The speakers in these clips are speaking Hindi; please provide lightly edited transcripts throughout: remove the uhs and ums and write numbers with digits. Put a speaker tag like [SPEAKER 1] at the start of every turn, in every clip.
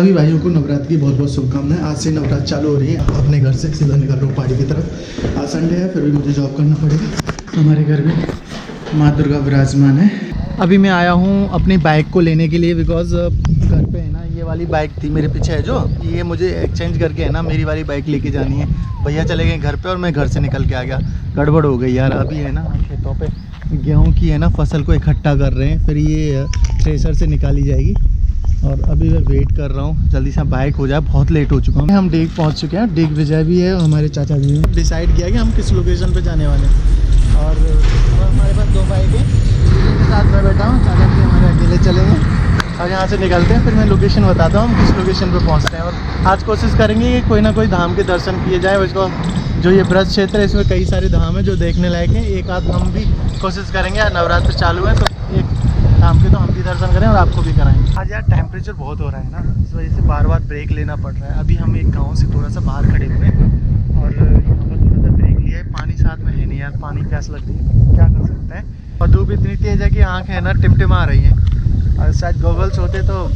[SPEAKER 1] सभी भाइयों को नवरात्र की बहुत बहुत शुभकामनाएं। आज से नवरात्र चालू हो रही है। अपने घर से सीधा निकल रहा हूँ पहाड़ी की तरफ। आज संडे है, फिर भी मुझे जॉब करना पड़ेगा। हमारे घर में माँ दुर्गा विराजमान है। अभी मैं आया हूँ अपनी बाइक को लेने के लिए, बिकॉज घर पे है ना, ये वाली बाइक थी मेरे पीछे है जो, ये मुझे एक्सचेंज करके है ना मेरी वाली बाइक लेके जानी है। भैया चले गए घर पे और मैं घर से निकल के आ गया। गड़बड़ हो गई यार। अभी है ना खेतों पे गेहूँ की है ना फसल को इकट्ठा कर रहे हैं, फिर ये थ्रेसर से निकाली जाएगी। और अभी मैं वेट कर रहा हूँ जल्दी से बाइक हो जाए, बहुत लेट हो चुका हूँ। हम डेग पहुँच चुके हैं। डेग विजय भी है और हमारे चाचा जी ने डिसाइड किया कि हम किस लोकेशन पे जाने वाले हैं। और हमारे पास 2 बाइक हैं, के साथ मैं बैठा हूँ। चाचा जी हमारे अकेले चले गए और यहाँ से निकलते हैं। फिर मैं लोकेशन बताता हूँ हम किस लोकेशन पे पहुँचते हैं। और आज कोशिश करेंगे कि कोई ना कोई धाम के दर्शन किए जाए। उसको जो ये ब्रज क्षेत्र है, इसमें कई सारे धाम है जो देखने लायक हैं। एक आध हम भी कोशिश करेंगे। नवरात्र चालू है तो एक धाम के तो हम भी दर्शन करें और आपको भी कराएंगे। आज यार टेम्परेचर बहुत हो रहा है ना, इस वजह से बार बार ब्रेक लेना पड़ रहा है। अभी हम एक गाँव से थोड़ा सा बाहर खड़े हुए हैं और यहाँ पर थोड़ा सा ब्रेक लिया है। पानी साथ में है नहीं यार, पानी प्यास लग रही है, क्या कर सकते हैं। और धूप इतनी तेज़ है कि आँखें है ना टिमटिमा रही हैं। और शायद गॉगल्स होते तो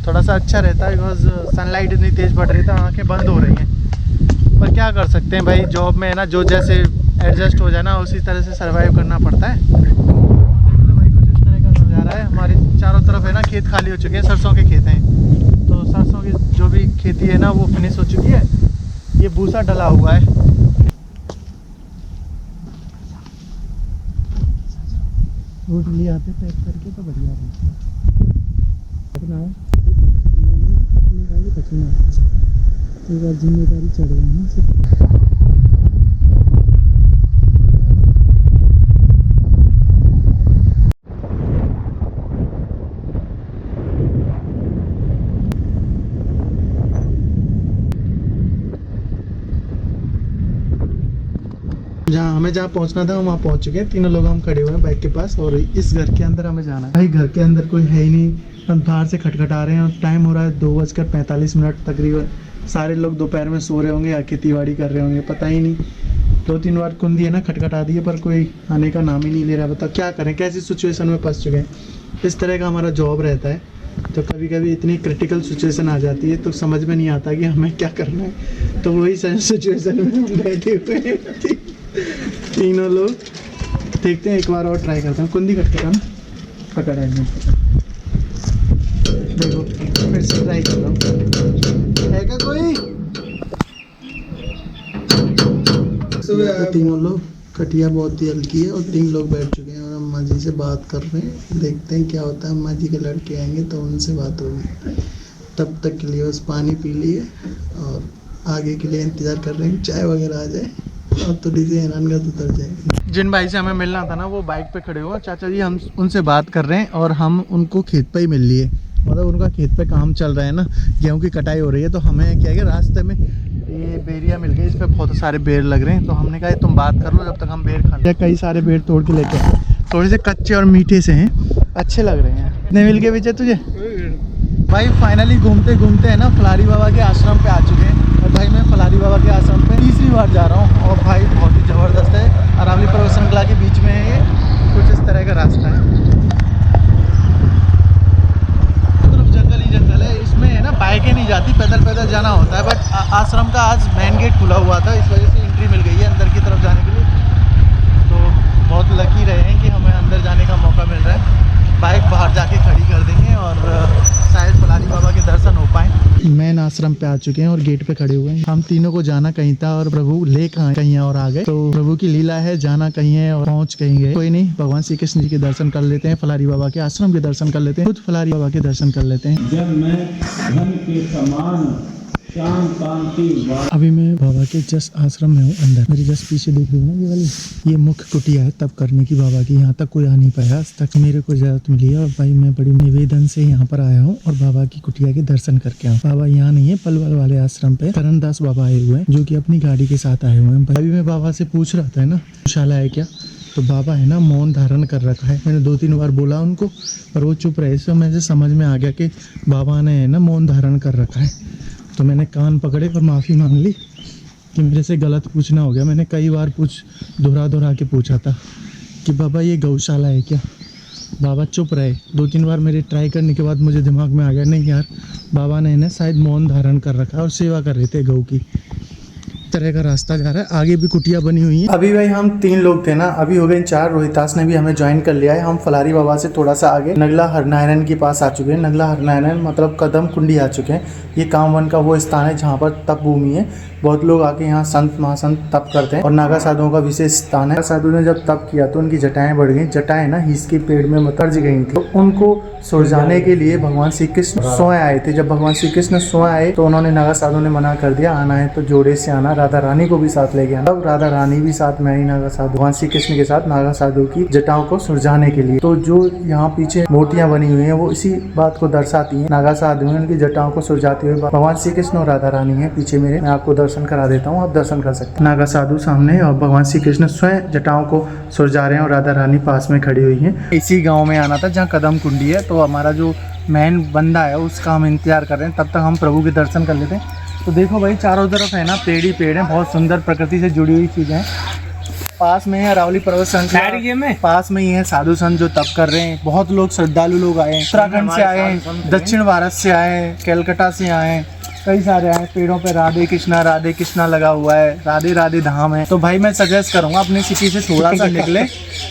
[SPEAKER 1] थोड़ा सा अच्छा रहता है, बिकॉज सनलाइट इतनी तेज़ पड़ रही है तो आँखें बंद हो रही हैं। पर क्या कर सकते हैं भाई, जॉब में है ना जो जैसे एडजस्ट हो जाए ना उसी तरह से सर्वाइव करना पड़ता है। नज़ारा है हमारे चारों तरफ है ना, खेत खाली हो चुके हैं, सरसों के खेत हैं। तो सरसों की जो भी खेती है ना वो फिनिश हो चुकी है। ये भूसा डला हुआ है। रोड लिए आते पैक करके तो बढ़िया रहती है। एक बार जिम्मेदारी चढ़ गई है। जहाँ पहुँचना था हम वहाँ पहुँच चुके हैं। तीनों लोग हम खड़े हुए हैं बाइक के पास और इस घर के अंदर हमें जाना है। भाई घर के अंदर कोई है ही नहीं, हम बाहर से खटखटा रहे हैं और टाइम हो रहा है 2:45 तकरीबन। सारे लोग दोपहर में सो रहे होंगे या खेतीबाड़ी कर रहे होंगे, पता ही नहीं। 2-3 बार कुंदी है ना खटखटा दी है पर कोई आने का नाम ही नहीं ले रहा। बताओ क्या करें, कैसी सिचुएशन में फंस चुके हैं। इस तरह का हमारा जॉब रहता है, तो कभी कभी इतनी क्रिटिकल सिचुएशन आ जाती है तो समझ में नहीं आता कि हमें क्या करना है। तो वही सिचुएशन में हम बैठे हुए हैं तीनों लोग। देखते हैं, एक बार और ट्राई करता हूँ। कुंदी कट ना पकड़ है, देखो फिर से ट्राई कर रहा हूँ। है क्या कोई? तो तीनों लोग, कटिया बहुत ही हल्की है और 3 लोग बैठ चुके हैं और अम्मा जी से बात कर रहे हैं। देखते हैं क्या होता है। अम्मा जी के लड़के आएंगे तो उनसे बात होगी। तब तक के लिए बस पानी पी लिए और आगे के लिए इंतज़ार कर रहे हैं चाय वगैरह आ जाए और थोड़ी सी हैरानगत उतर जाएगी। जिन भाई से हमें मिलना था ना वो बाइक पे खड़े हुए चाचा जी, हम उनसे बात कर रहे हैं और हम उनको खेत पे ही मिल लिए। मतलब उनका खेत पे काम चल रहा है ना, गेहूँ की कटाई हो रही है। तो हमें क्या है, रास्ते में ये बेरिया मिल गई, इस पर बहुत सारे बेर लग रहे हैं। तो हमने कहा तुम बात कर लो जब तक हम बेर खा लें। कई सारे बेर तोड़ के लेके आए, थोड़े से कच्चे और मीठे से हैं, अच्छे लग रहे हैं। कितने मिल गए विजय तुझे? भाई फाइनली घूमते घूमते है ना फलारी बाबा के आश्रम पे आ चुके हैं। और भाई मैं फलारी बाबा के आश्रम पे तीसरी बार जा रहा हूँ और भाई बहुत ही ज़बरदस्त है। अरावली पर्वत श्रृंखला के बीच में है ये, कुछ इस तरह का रास्ता है। सिर्फ जंगल ही जंगल है, इसमें है ना बाइकें नहीं जाती, पैदल पैदल जाना होता है। बट आश्रम का आज मेन गेट खुला हुआ था, इस वजह से एंट्री मिल गई है अंदर की तरफ जाने के लिए। तो बहुत लकी रहे हैं कि हमें अंदर जाने का मौका मिल रहा है। बाइक बाहर जाके खड़ी कर देंगे और शायद फलारी बाबा के दर्शन हो पाए। मेन आश्रम पे आ चुके हैं और गेट पे खड़े हुए हैं। हम तीनों को जाना कहीं था और प्रभु ले कहीं और आ गए। तो प्रभु की लीला है, जाना कहीं है और पहुंच कहीं गए। कोई नहीं, भगवान श्री कृष्ण जी के दर्शन कर लेते हैं, फलारी बाबा के आश्रम के दर्शन कर लेते हैं, खुद फलारी बाबा के दर्शन कर लेते हैं।
[SPEAKER 2] जब मैं धन के समान शाम शांति।
[SPEAKER 1] अभी मैं बाबा के जस्ट आश्रम में हूँ अंदर। मेरी जस्ट पीछे देख रही हूँ ना, ये वाली ये मुख्य कुटिया है तब करने की बाबा की। यहाँ तक कोई आ नहीं पाया आज तक, मेरे को इजाजत मिली है और भाई मैं बड़ी निवेदन से यहाँ पर आया हूँ और बाबा की कुटिया के दर्शन करके आऊँ। बाबा यहाँ नहीं है, पलवल वाले आश्रम पे करणदास बाबा आए हुए हैं जो कि अपनी गाड़ी के साथ आए हुए हैं। अभी मैं बाबा से पूछ रहा था ना गौशाला है क्या, तो बाबा है ना मौन धारण कर रखा है। मैंने 2-3 बार बोला उनको पर वो चुप रहे। इससे मुझे समझ में आ गया कि बाबा ने है ना मौन धारण कर रखा है। तो मैंने कान पकड़े और माफ़ी मांग ली कि मेरे से गलत पूछना हो गया। मैंने कई बार दोहरा के पूछा था कि बाबा ये गौशाला है क्या। बाबा चुप रहे। 2-3 बार मेरे ट्राई करने के बाद मुझे दिमाग में आ गया नहीं यार बाबा ने इन्हें शायद मौन धारण कर रखा है और सेवा कर रहे थे गऊ की। तरह का रास्ता जा रहा है, आगे भी कुटिया बनी हुई है। अभी भाई हम 3 लोग थे ना, अभी हो गए 4। रोहितास ने भी हमें ज्वाइन कर लिया है। हम फलारी बाबा से थोड़ा सा आगे नगला हरनारायण के पास आ चुके हैं। नगला हरनारायण मतलब कदम कुंडी आ चुके हैं। ये कामवन का वो स्थान है जहाँ पर तप भूमि है। बहुत लोग आके यहाँ संत महासंत तप करते हैं और नागा साधुओं का विशेष स्थान है। नागा साधु ने जब तप किया तो उनकी जटाएं बढ़ गई। जटाएं ना हीस के पेड़ में मतर्ज गई थी, तो उनको सुलझाने के लिए भगवान श्री कृष्ण स्वयं आए थे। जब भगवान श्री कृष्ण स्वयं आए तो उन्होंने नागा साधु ने मना कर दिया, आना है तो जोड़े से आना, राधा रानी को भी साथ ले गया। तब राधा रानी भी साथ में आई नागा साधु, भगवान श्री कृष्ण के साथ नागा साधु की जटाओं को सुलझाने के लिए। तो जो यहाँ पीछे मूर्तियां बनी हुई हैं वो इसी बात को दर्शाती हैं। नागा साधु ने उनकी जटाओं को सुलझाते हुए भगवान श्री कृष्ण और राधा रानी है पीछे मेरे। मैं आपको दर्शन करा देता हूँ, आप दर्शन कर सकते हैं। नागा साधु सामने और भगवान श्री कृष्ण स्वयं जटाओं को सुलझा रहे हैं और राधा रानी पास में खड़ी हुई है। इसी गाँव में आना था जहाँ कदम कुंडी है। तो हमारा जो मेन बंदा है उसका हम इंतजार कर रहे हैं, तब तक हम प्रभु के दर्शन कर लेते हैं। तो देखो भाई चारों तरफ है ना पेड़ ही पेड़ है, बहुत सुंदर प्रकृति से जुड़ी हुई चीज़ें हैं। पास में है अरावली पर्वत श्रृंखला, पास में ही है साधु संत जो तप कर रहे हैं। बहुत लोग श्रद्धालु लोग आए हैं, उत्तराखंड से आए हैं, दक्षिण भारत से आए हैं, कैलकाटा से आए हैं, कई सारे आए। पेड़ों पे राधे कृष्णा लगा हुआ है, राधे राधे धाम है। तो भाई मैं सजेस्ट करूंगा अपनी सिटी से थोड़ा सा निकले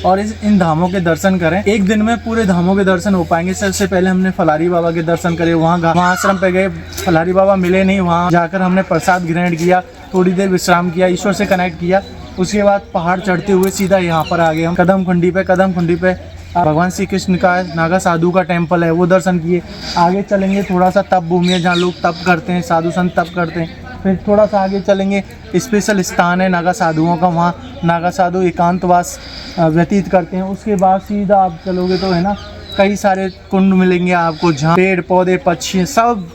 [SPEAKER 1] और इन धामों के दर्शन करें। एक दिन में पूरे धामों के दर्शन हो पाएंगे। सबसे पहले हमने फलारी बाबा के दर्शन करे, वहाँ आश्रम पे गए, फलारी बाबा मिले नहीं, वहाँ जाकर हमने प्रसाद ग्रहण किया, थोड़ी देर विश्राम किया, ईश्वर से कनेक्ट किया। उसके बाद पहाड़ चढ़ते हुए सीधा यहाँ पर आ गए हम कदम कुंडी पे भगवान श्री कृष्ण का नागा साधु का टेम्पल है, वो दर्शन किए। आगे चलेंगे थोड़ा सा तप भूमि है जहाँ लोग तप करते हैं, साधु संत तप करते हैं। फिर थोड़ा सा आगे चलेंगे, स्पेशल स्थान है नागा साधुओं का, वहाँ नागा साधु एकांतवास व्यतीत करते हैं। उसके बाद सीधा आप चलोगे तो है ना कई सारे कुंड मिलेंगे आपको जहाँ पेड़ पौधे पक्षी सब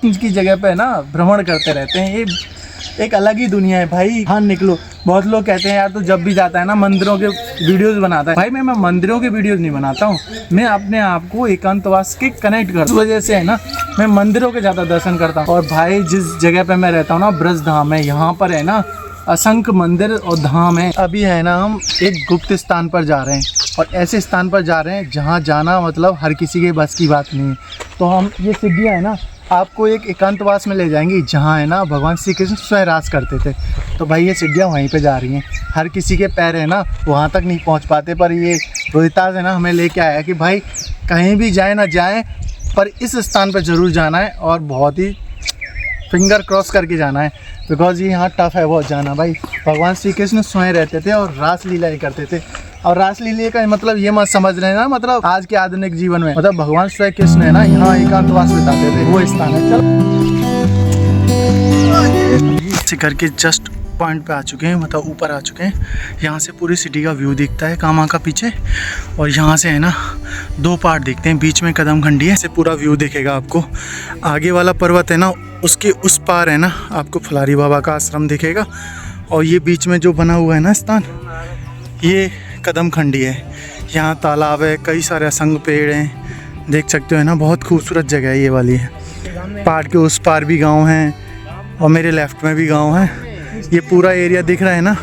[SPEAKER 1] की जगह पे है ना भ्रमण करते रहते हैं। ये एक अलग ही दुनिया है भाई। हाँ निकलो। बहुत लोग कहते हैं यार तू जब भी जाता है ना मंदिरों के वीडियोस बनाता है। भाई मैं मंदिरों के वीडियोस नहीं बनाता हूँ, मैं अपने आप को एकांतवास के कनेक्ट करता हूँ। इस वजह से है ना मैं मंदिरों के ज़्यादा दर्शन करता हूँ। और भाई जिस जगह पे मैं रहता हूँ ना ब्रज धाम है, यहाँ पर है ना असंख्य मंदिर और धाम है। अभी है ना हम एक गुप्त स्थान पर जा रहे हैं और ऐसे स्थान पर जा रहे हैं जहाँ जाना मतलब हर किसी के बस की बात नहीं है। तो हम ये सीढ़ियाँ है ना आपको एक एकांतवास में ले जाएंगी जहाँ है ना भगवान श्री कृष्ण स्वयं राज करते थे। तो भाई ये सीढ़ियाँ वहीं पे जा रही हैं। हर किसी के पैर है ना वहाँ तक नहीं पहुँच पाते, पर ये रोहितास है ना हमें लेके आया कि भाई कहीं भी जाए ना जाए पर इस स्थान पर ज़रूर जाना है और बहुत ही फिंगर क्रॉस करके जाना है, बिकॉज ये यहाँ टफ है बहुत जाना। भाई भगवान श्री कृष्ण स्वयं रहते थे और रासलीला ही करते थे। और रासलीला का मतलब ये मत समझ रहे हैं ना मतलब आज के आधुनिक जीवन में मतलब भगवान श्री कृष्ण है ना यहाँ एकांतवास बिताते थे, वो स्थान है। चलो शिखर के जस्ट पॉइंट पे आ चुके हैं, मतलब ऊपर आ चुके हैं। यहाँ से पूरी सिटी का व्यू दिखता है कामा का पीछे, और यहाँ से है ना 2 पार्ट दिखते हैं, बीच में कदम खंडी है, से पूरा व्यू दिखेगा आपको। आगे वाला पर्वत है ना उसके उस पार है ना आपको फलारी बाबा का आश्रम दिखेगा, और ये बीच में जो बना हुआ है ना स्थान ये कदम खंडी है। यहाँ तालाब है, कई सारे असंख्य पेड़ हैं, देख सकते हो है ना, बहुत खूबसूरत जगह है ये वाली है। पहाड़ के उस पार भी गांव हैं और मेरे लेफ्ट में भी गांव है। ये पूरा एरिया दिख रहा है ना,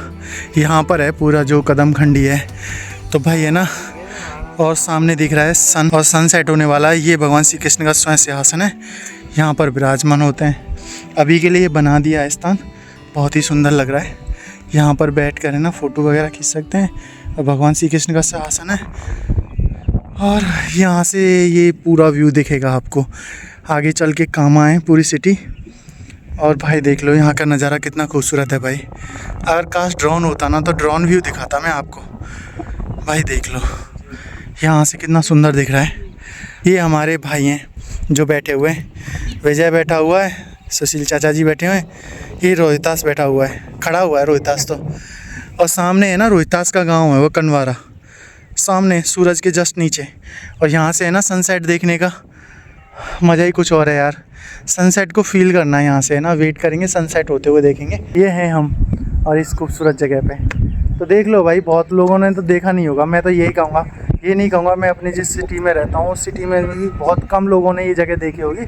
[SPEAKER 1] यहाँ पर है पूरा जो कदम खंडी है। तो भाई है ना, और सामने दिख रहा है सन और सनसेट होने वाला है। ये भगवान श्री कृष्ण का स्वयं सिंहासन है, यहाँ पर विराजमान होते हैं। अभी के लिए बना दिया है स्थान, बहुत ही सुंदर लग रहा है। यहाँ पर बैठ कर है ना फ़ोटो वगैरह खींच सकते हैं, और भगवान श्री कृष्ण का सिंहासन है। और यहाँ से ये पूरा व्यू दिखेगा आपको। आगे चल के कामा है पूरी सिटी, और भाई देख लो यहाँ का नज़ारा कितना खूबसूरत है भाई। अगर काश ड्रोन होता ना तो ड्रोन व्यू दिखाता मैं आपको। भाई देख लो यहाँ से कितना सुंदर दिख रहा है। ये हमारे भाई हैं जो बैठे हुए हैं, विजय बैठा हुआ है, सुशील चाचा जी बैठे हुए हैं, ये रोहितास बैठा हुआ है, खड़ा हुआ है रोहितास तो। और सामने है ना रोहितास का गांव है वो कनवारा, सामने सूरज के जस्ट नीचे। और यहाँ से है ना सनसेट देखने का मज़ा ही कुछ और है यार। सनसेट को फील करना है यहाँ से है ना, वेट करेंगे सनसेट होते हुए देखेंगे। ये हैं हम और इस खूबसूरत जगह पे। तो देख लो भाई, बहुत लोगों ने तो देखा नहीं होगा। मैं तो यही कहूँगा, ये नहीं कहूँगा मैं अपनी जिस सिटी में रहता हूँ उस सिटी में भी बहुत कम लोगों ने ये जगह देखी होगी।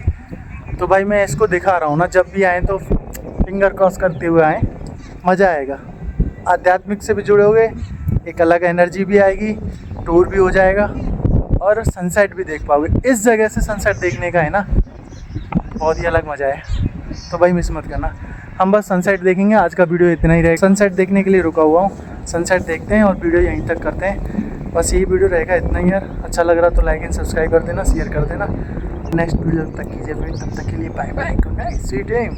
[SPEAKER 1] तो भाई मैं इसको दिखा रहा हूँ ना, जब भी आएँ तो फिंगर क्रॉस करते हुए आएँ, मज़ा आएगा। आध्यात्मिक से भी जुड़े हुए, एक अलग एनर्जी भी आएगी, टूर भी हो जाएगा और सनसेट भी देख पाओगे। इस जगह से सनसेट देखने का है ना बहुत ही अलग मज़ा है, तो भाई मिस मत करना। हम बस सनसेट देखेंगे, आज का वीडियो इतना ही रहेगा। सनसेट देखने के लिए रुका हुआ हूँ, सनसेट देखते हैं और वीडियो यहीं तक करते हैं। बस यही वीडियो रहेगा, इतना ही यार। अच्छा लग रहा तो लाइक एंड सब्सक्राइब कर देना, शेयर कर देना। नेक्स्ट वीडियो तक कीजिए, तब तक के लिए bye bye, good night, sweet dream.